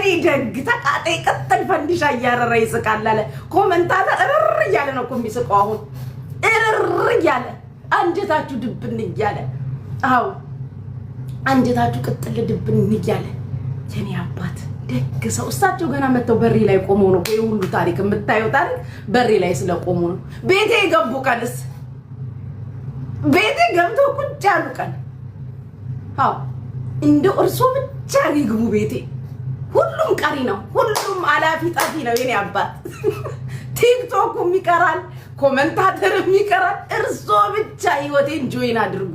የኔ ደግ ተቃጣይ ቀጥል ፈንዲሻ ያረረ ይስቃል አለ ኮሜንታተር እርር እያለ ነው እኮ የሚስቀው አሁን እርር እያለ አንጀታችሁ ድብን እያለ አው አንጀታችሁ ቀጥል ድብን እያለ የኔ አባት ደግ ሰው እሳቸው ገና መተው በሪ ላይ ቆመው ነው ወይ ሁሉ ታሪክ የምታየው ታሪክ በሪ ላይ ስለቆሙ ነው ቤቴ ገቡ ቀንስ ቤቴ ገብተው ቁጭ ያሉ ቀን አው እንደ እርሶ ብቻ ይግቡ ቤቴ ሁሉም ቀሪ ነው ሁሉም አላፊ ጠፊ ነው የኔ አባት ቲክቶክም ይቀራል ኮሜንታተርም ይቀራል እርሶ ብቻ ህይወቴን ጆይን አድርጉ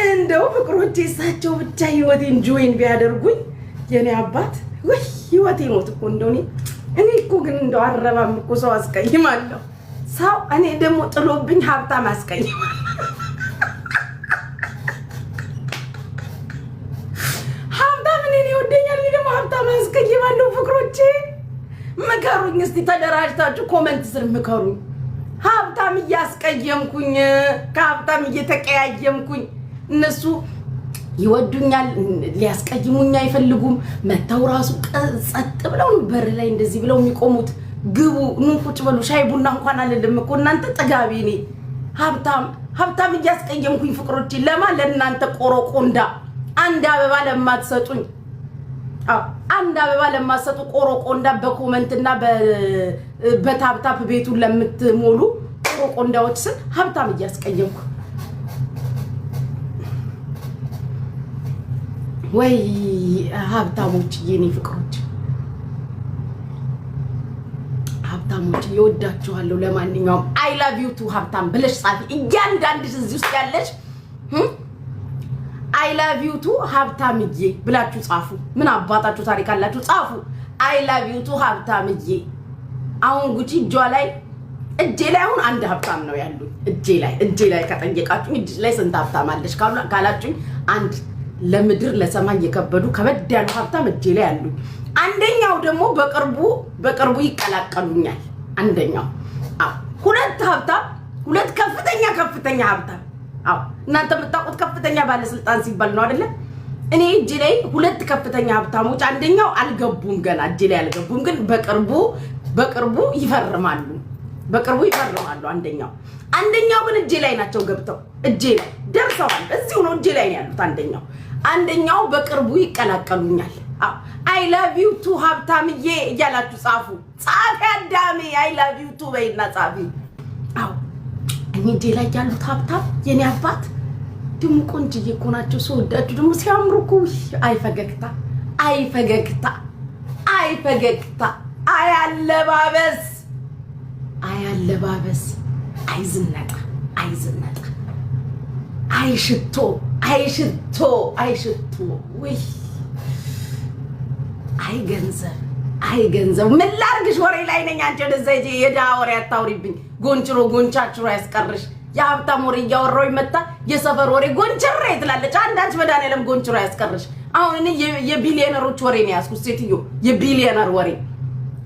እንደው ፍቅሮቼ እሳቸው ብቻ ህይወቴን ጆይን ቢያደርጉኝ የኔ አባት ወይ ህይወቴ ሞት እኮ እንደው እኔ እኮ ግን እንደው አረባም እኮ ሰው አስቀይማለሁ ሰው እኔ ደግሞ ጥሎብኝ ሀብታም አስቀይማለሁ አስቀይማለሁ ፍቅሮቼ መከሩኝ እስቲ ተደራጅታችሁ ኮሜንት ስር መከሩኝ ሀብታም እያስቀየምኩኝ ከሀብታም እየተቀያየምኩኝ እነሱ ይወዱኛል ሊያስቀይሙኝ አይፈልጉም መተው ራሱ ጸጥ ብለው በር ላይ እንደዚህ ብለው የሚቆሙት ግቡ ኑ ቁጭ በሉ ሻይ ቡና እንኳን አልልም እኮ እናንተ ጥጋቢ ነኝ ሀብታም እያስቀየምኩኝ ፍቅሮቼ ለእናንተ ቆሮቆንዳ አንድ አበባ ለማትሰጡኝ አንድ አበባ ለማሰጡ ቆሮቆንዳ በኮሜንትና በታፕታፕ ቤቱን ለምትሞሉ ቆሮቆንዳዎች ስን ሀብታም እያስቀየምኩ ወይ ሀብታሞች የኔ ፍቅሮች ሀብታሞች ይወዳችኋለሁ ለማንኛውም አይ ላቭ ዩ ቱ ሀብታም ብለሽ ጻፊ እያንዳንድሽ እዚህ ውስጥ ያለሽ I love you too ሀብታምዬ ብላችሁ ጻፉ ምን አባታችሁ ታሪክ አላችሁ ጻፉ I love you too ሀብታምዬ አሁን ጉቺ እጄ ላይ አሁን አንድ ሀብታም ነው ያሉኝ እጄ ላይ ከጠየቃችሁኝ እጄ ላይ ስንት ሀብታም አለሽ ካላችሁኝ አንድ ለምድር ለሰማይ የከበዱ ከበድ ያሉ ሀብታም እጄ ላይ ያሉኝ አንደኛው ደግሞ በቅርቡ ይቀላቀሉኛል አንደኛው ሁለት ሀብታም ሁለት ከፍተኛ ሀብታም እናንተ የምታውቁት ከፍተኛ ባለስልጣን ሲባል ነው አይደለ እኔ እጄ ላይ ሁለት ከፍተኛ ሀብታሞች አንደኛው አልገቡም ገና እጄ ላይ አልገቡም ግን በቅርቡ ይፈርማሉ አንደኛው ግን እጄ ላይ ናቸው ገብተው እጄ ላይ ደርሰዋል እዚሁ ነው እጄ ላይ ያሉት አንደኛው በቅርቡ ይቀላቀሉኛል I love you too ሀብታምዬ እያላችሁ ጻፉ አዳሜ I love you too በይና ጻፊ እኔ እጄ ላይ ያሉት ሀብታም የኔ አባት ደሞ ቆንጅዬ እኮ ናቸው ሰውዳችሁ ደሞ ሲያምሩ እኮ አይፈገግታ አያለባበስ አይዝነጣ አይሽቶ ወይ አይገንዘብ ምን ላርግሽ ወሬ ላይ ነኝ አንቺ ወደዛ የዳ ወሬ አታውሪብኝ ጎንቻችሮ ያስቀርሽ የሀብታም ወሬ እያወራው ይመጣ የሰፈር ወሬ ጎንቸሬ ትላለች አንዳች መዳኔለም ጎንችሮ ያስቀርሽ አሁን እኔ የቢሊየነሮች ወሬ ነው ያስኩት ሴትዮ የቢሊየነር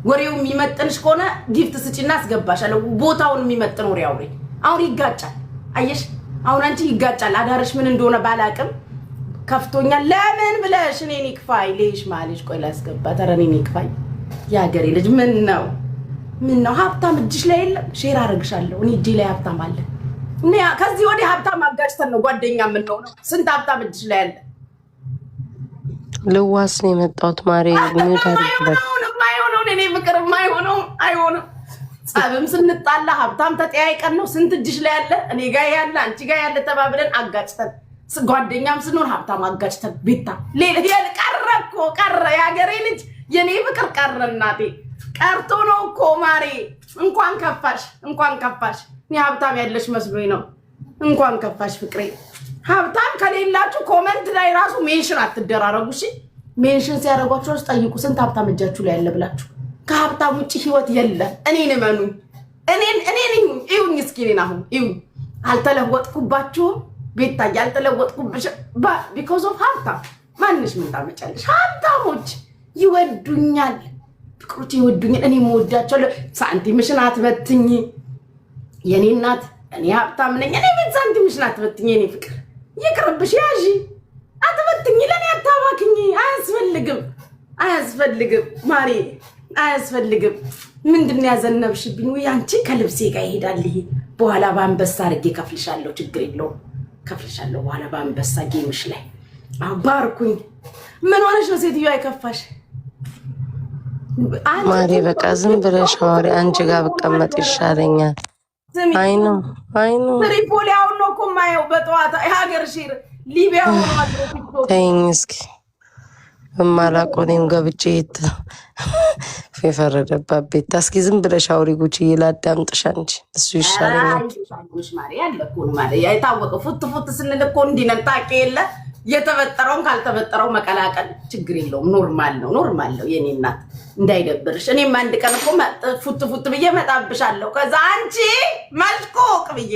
ወሬው የሚመጥንሽ ከሆነ ጊፍት ስጪና አስገባሻለሁ ቦታውን የሚመጥን ወሬ አውሪ አሁን ይጋጫል አየሽ አሁን አንቺ ይጋጫል አዳርሽ ምን እንደሆነ ባላቅም ከፍቶኛል ለምን ብለሽ እኔ ንክፋይ ለይሽ ማለሽ ቆይ ላስገባ ተረኔ ንክፋይ ያገሬ ልጅ ምን ነው ሀብታም እጅሽ ላይ የለም ሼር አረግሻለሁ እኔ እጄ ላይ ሀብታም አለ እኔ ከዚህ ወዲህ ሀብታም አጋጭተን ነው ጓደኛ ምን ነው ስንት ሀብታም እጅሽ ላይ አለ ልዋስ ነው የመጣሁት ማሬ ምን ታሪክ ማይሆነው እኔ ፍቅር አይሆንም ጻብም ስንጣላ ሀብታም ተጠያይቀን ነው ስንት እጅሽ ላይ አለ እኔ ጋር ያለ አንቺ ጋር ያለ ተባብለን አጋጭተን ጓደኛም ስንሆን ሀብታም አጋጭተን ቤታ ሌላ ቀረ ያገሬ ልጅ የኔ ፍቅር ቀረ እናቴ ቀርቶ ነው እኮ ማሬ እንኳን ከፋሽ እኔ ሀብታም ያለሽ መስሎኝ ነው እንኳን ከፋሽ ፍቅሬ ሀብታም ከሌላችሁ ኮሜንት ላይ ራሱ ሜንሽን አትደራረጉ እሺ ሜንሽን ሲያደርጓችሁ ጠይቁ ስንት ሀብታም እጃችሁ ላይ ያለ ብላችሁ ከሀብታም ውጪ ህይወት የለም እኔን እመኑኝ እኔን ይሁን እስኪ እኔን አሁን ይሁን አልተለወጥኩባችሁም ቤታ ያልተለወጥኩብሽ because of ሀብታም ማንሽ ምን ታመጫለሽ ሀብታሞች ይወዱኛል ፍቅሮች ይወዱኛል እኔ የምወዳቸው ሳንቲምሽን አትበትኝ የኔ እናት እኔ ሀብታም ነኝ እኔ ምን ሳንቲምሽን አትበትኝ የኔ ፍቅር ይቅርብሽ ያዢ አያስፈልግም ማሪ አያስፈልግም። ምንድን ያዘነብሽብኝ? ወይ አንቺ ከልብሴ ጋር ይሄዳል። ይሄ በኋላ በአንበሳ አድርጌ ከፍልሻለሁ። ችግር የለውም ከፍልሻለሁ በኋላ በአንበሳ ጌምሽ ላይ ባርኩኝ። ምን ሆነሽ ነው ሴትዮዋ አይከፋሽ? ማሪ በቃ ዝም ብለሽ አውሪ። አንቺ ጋር ብቀመጥ ይሻለኛል። አይ ነው ትሪፖሊ አሁን ነው እኮ የማየው በጠዋት ሀገር ሺር ሊቢያ ሆኗል። ተይኝ እስኪ በማላውቀው እኔም ገብቼ የፈረደባት ቤት እስኪ ዝም ብለሽ አውሪ። ጉቺዬ ላዳምጥሽ አንቺ እሱ ይሻለኛል። የታወቀ ፉት ስንል እኮ እንዲህ ነን። ታውቂ የለ የተበጠረውን ካልተበጠረው መቀላቀል ችግር የለውም። ኖርማል ነው የኔ እናት እንዳይደብርሽ። እኔም አንድ ቀን እኮ ፉት ብዬ መጣብሻለሁ። ከዛ አንቺ መልቆቅ ብዬ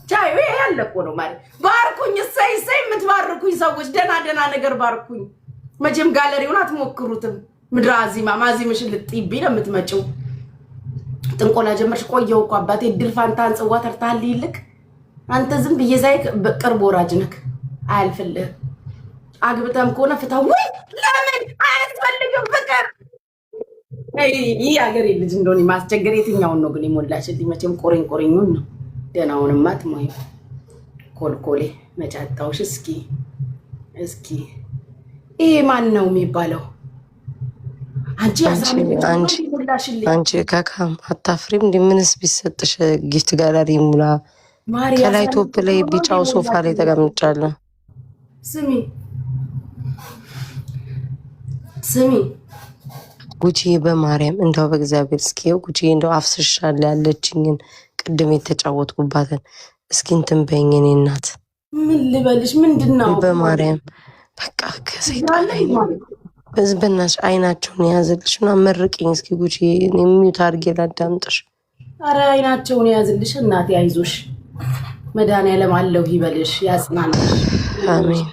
ቻዩ ያለ እኮ ነው ማለት ባርኩኝ። እሰይ የምትባርኩኝ ሰዎች ደና ነገር ባርኩኝ። መቼም ጋለሪውን አትሞክሩትም። ምድር አዚማ ማዚምሽን ልጥይብኝ ነው የምትመጪው። ጥንቆላ ጀመርሽ ቆየው እኮ አባቴ ድል ፋንታን ጽዋ ተርታል ይልክ አንተ ዝም ብዬ ዛይ ቅርብ ወራጅ ነክ አያልፍልህ። አግብተም ከሆነ ፍታው። ወይ ለምን አያስፈልግም ፍቅር። ይህ ሀገር ልጅ እንደሆነ ማስቸገር የትኛውን ነው ግን የሞላሽልኝ? መቼም ቆረኞን ነው። ደናውንማ ትሞይ ኮልኮሌ መጫጣውሽ። እስኪ ይሄ ማን ነው የሚባለው? አንቺ ካካም አታፍሪም? እንደ ምንስ ቢሰጥሽ ጊፍት ጋላሪ ሙላ ከላይ ቶፕ ላይ ቢጫው ሶፋ ላይ ተቀምጫለሁ። ስሚ ጉቺዬ በማርያም እንደው በእግዚአብሔር እስኪ ጉቺዬ እንደው አፍስሻል ያለችኝን ቅድም የተጫወትኩባትን እስኪ እንትን በይኝ። እኔ እናት ምን ልበልሽ? ምንድነው በማርያም በቃ ከሰይጣን ላይ በዝበናሽ አይናቸውን የያዘልሽ እና መርቂኝ እስኪ ጉቺዬ። የሚዩት አድርጌ ላዳምጥሽ። አረ አይናቸውን የያዝልሽ እናቴ። አይዞሽ መድኃኒዓለም አለው ይበልሽ፣ ያጽናናሽ። አሜን።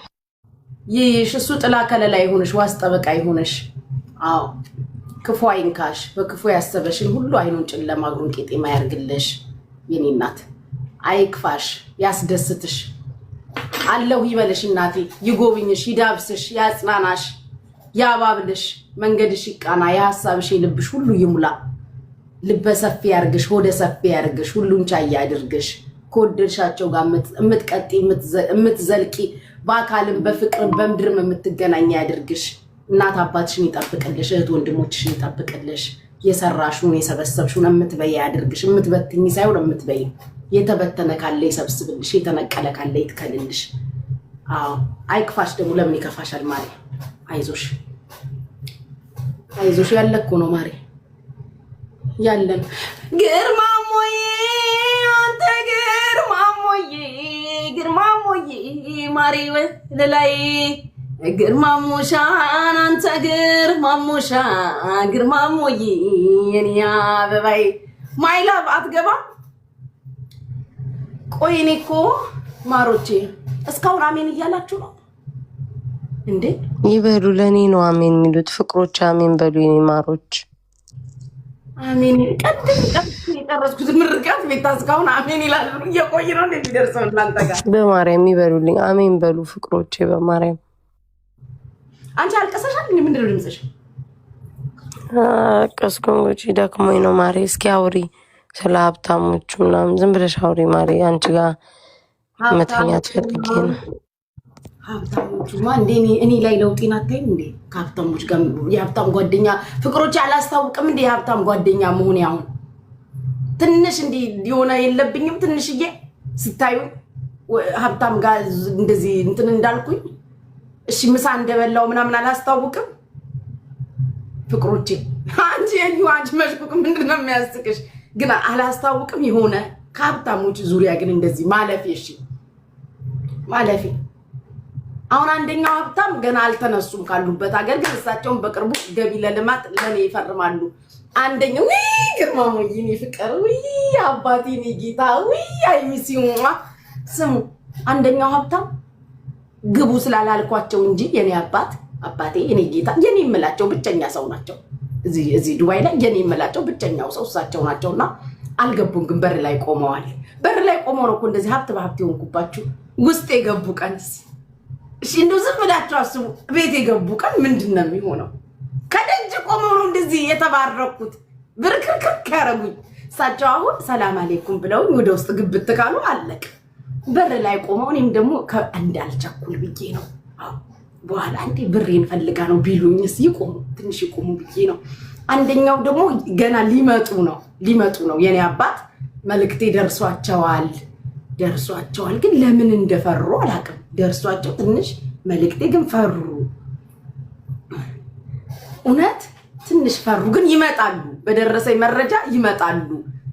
ይሽ እሱ ጥላ ከለላ ይሁንሽ፣ ዋስ ጠበቃ ይሁንሽ። አዎ ክፉ አይንካሽ። በክፉ ያሰበሽን ሁሉ አይኑን ጨለማ እግሩን ቄጤማ ያርግልሽ። የኔ እናት አይክፋሽ፣ ያስደስትሽ። አለው ይበልሽ እናቴ። ይጎብኝሽ፣ ይዳብስሽ፣ ያጽናናሽ፣ ያባብልሽ። መንገድሽ ይቃና፣ የሐሳብሽ ልብሽ ሁሉ ይሙላ። ልበ ሰፊ ያርግሽ፣ ሆደ ሰፊ ያርግሽ፣ ሁሉን ቻይ ያድርግሽ። ከወደድሻቸው ጋር የምትቀጢ የምትዘልቂ በአካልም በፍቅርም በምድርም የምትገናኝ ያድርግሽ። እናት አባትሽን ይጠብቅልሽ፣ እህት ወንድሞችሽን ይጠብቅልሽ። የሰራሽውን የሰበሰብሽውን የምትበይ ያድርግሽ። የምትበትኝ ሳይሆን የምትበይ። የተበተነ ካለ ይሰብስብልሽ፣ የተነቀለ ካለ ይትከልልሽ። አዎ አይክፋሽ። ደግሞ ለምን ይከፋሻል ማሪ? አይዞሽ ያለ እኮ ነው ማሪ ያለን። ግርማሞዬ አንተ ግርማሞዬ ማሪ ወለላይ ግርማሞሻን አንተ ግርማሞዬ የኔ አበባይ ማይላብ አትገባም። ቆይ እኔ እኮ ማሮቼ እስካሁን አሜን እያላችሁ ነው እንዴ? ይበሉ። ለኔ ነው አሜን የሚሉት ፍቅሮች። አሜን በሉ የኔ ማሮች። አሜን ቀጥል የጨረስኩት ምርቃት ቤታ እስካሁን አሜን ይላሉ። እየቆይ ነው እንደሚደርሰው እናንተ ጋር። በማርያም ይበሉልኝ አሜን በሉ ፍቅሮቼ። በማርያም አንቺ አልቀሰሻል? ምንድን ነው ድምፅሽ? ቀስኮንጎች ደክሞኝ ነው ማሪ። እስኪ አውሪ ስለ ሀብታሞቹ ምናምን ዝም ብለሽ አውሪ ማሪ። አንቺ ጋር መተኛት ፈልጌ ነው። ሀብታሞቹማ እንዴ እኔ ላይ ለውጤን አታይም እንዴ? ከሀብታሞች ጋር የሀብታም ጓደኛ ፍቅሮች አላስታውቅም እንዴ? የሀብታም ጓደኛ መሆን ያሁን ትንሽ እንዲ ሊሆነ የለብኝም? ትንሽዬ ስታዩ ሀብታም ጋር እንደዚህ እንትን እንዳልኩኝ እሺ ምሳ እንደበላው ምናምን አላስታውቅም ፍቅሮቼ። አንቺ አንቺ መሽኩክ ምንድነው የሚያስቅሽ? ግን አላስታውቅም የሆነ ከሀብታሞች ዙሪያ ግን እንደዚህ ማለፊ። እሺ ማለፊ። አሁን አንደኛው ሀብታም ገና አልተነሱም ካሉበት ሀገር፣ ግን እሳቸውን በቅርቡ ገቢ ለልማት ለኔ ይፈርማሉ። አንደኛው ግርማሞዬ የኔ ፍቅር አባቴ የኔ ጌታ አይሚሲው ስሙ። አንደኛው ሀብታም ግቡ ስላላልኳቸው እንጂ የኔ አባቴ የኔ ጌታ የኔ የምላቸው ብቸኛ ሰው ናቸው። እዚህ ዱባይ ላይ የኔ የምላቸው ብቸኛው ሰው እሳቸው ናቸውና አልገቡም። ግን በር ላይ ቆመዋል። በር ላይ ቆመው ነው እኮ እንደዚህ ሀብት በሀብት የሆንኩባችሁ ውስጥ የገቡ ቀንስ እሺ እንደው ዝም ብላችሁ አስቡ። ቤት የገቡ ቀን ምንድነው የሚሆነው? ከደጅ ቆመው ነው እንደዚህ የተባረኩት ብርክርክር ያረጉኝ። እሳቸው አሁን ሰላም አለይኩም ብለው ወደ ውስጥ ግብት ካሉ አለቅ። በር ላይ ቆመው እኔም ደግሞ እንዳልቸኩል ብዬ ነው በኋላ እንዴ ብሬን ፈልጋ ነው ቢሉኝስ ይቆሙ ትንሽ ይቆሙ ብዬ ነው። አንደኛው ደግሞ ገና ሊመጡ ነው የኔ አባት መልክቴ ደርሷቸዋል ግን ለምን እንደፈሩ አላውቅም። ደርሷቸው ትንሽ መልክቴ ግን ፈሩ፣ እውነት ትንሽ ፈሩ፣ ግን ይመጣሉ። በደረሰኝ መረጃ ይመጣሉ።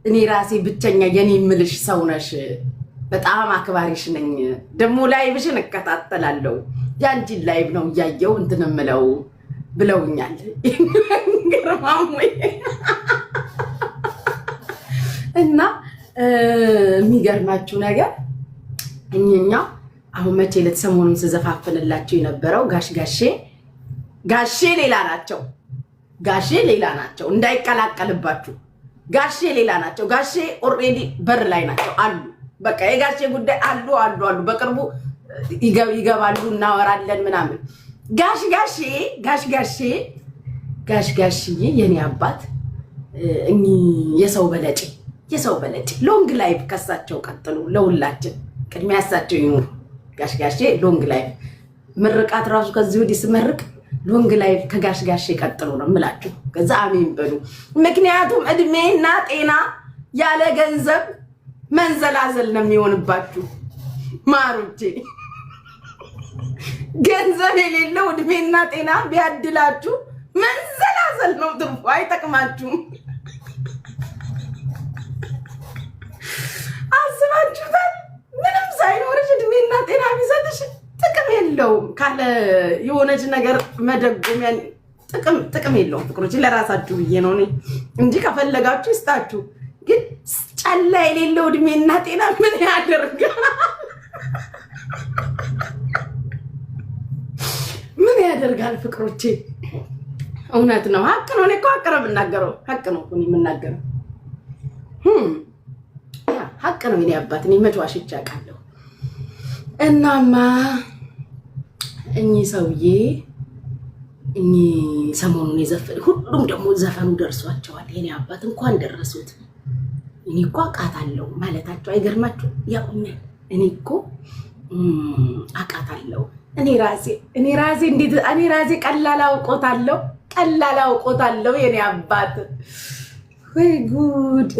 እኔ ራሴ ብቸኛ የኔ ምልሽ ሰው ነሽ፣ በጣም አክባሪሽ ነኝ፣ ደግሞ ላይቭሽን እከታተላለሁ፣ ያንቺን ላይቭ ነው እያየው እንትን እምለው ብለውኛል። ግርማሞይ እና የሚገርማችሁ ነገር እኛ አሁን መቼ ዕለት ሰሞኑን ስዘፋፍንላችሁ የነበረው ጋሼ ሌላ ናቸው እንዳይቀላቀልባችሁ። ጋሼ ሌላ ናቸው። ጋሼ ኦልሬዲ በር ላይ ናቸው አሉ። በቃ የጋሼ ጉዳይ አሉ። በቅርቡ ይገባሉ፣ እናወራለን ምናምን። ጋሼ የኔ አባት የሰው በለጭ ሎንግ ላይፍ ከሳቸው ቀጥሉ። ለሁላችን ቅድሚያ ያሳቸው ይኑር። ጋሼ ሎንግ ላይፍ ምርቃት ራሱ ከዚህ ወዲህ ስመርቅ ሎንግ ላይፍ ከጋሼ ቀጥሉ ነው የምላችሁ። ከዛ አሜን በሉ። ምክንያቱም እድሜና ጤና ያለ ገንዘብ መንዘላዘል ነው የሚሆንባችሁ ማሩቼ። ገንዘብ የሌለው እድሜና ጤና ቢያድላችሁ መንዘላዘል ነው ትርፉ፣ አይጠቅማችሁም። አስባችሁታል? ምንም ሳይኖርሽ እድሜና ጤና ቢሰጥሽ ጥቅም የለውም። ካለ የሆነች ነገር መደጎሚያ ጥቅም የለውም። ፍቅሮች ለራሳችሁ ብዬ ነው እንጂ ከፈለጋችሁ ይስጣችሁ። ግን ጨላ የሌለው እድሜና ጤና ምን ያደርጋል? ፍቅሮቼ እውነት ነው፣ ሀቅ ነው። እኔ እኮ ሀቅ ነው የምናገረው፣ ሀቅ ነው እኔ የምናገረው፣ ሀቅ ነው። የኔ አባት እኔ መች ዋሽቼ አውቃለሁ? እናማ እኚህ ሰውዬ ሰሞኑን የዘፈኑ ሁሉም ደግሞ ዘፈኑ ደርሷቸዋል። የኔ አባት እንኳን ደረሱት። እኔ እኮ አውቃታለሁ ማለታቸው አይገርማችሁ? ያቁኛል። እኔ እኮ አውቃታለሁ። እኔ ራሴ ቀላል አውቆታለሁ። የኔ አባት ወይ ጉድ!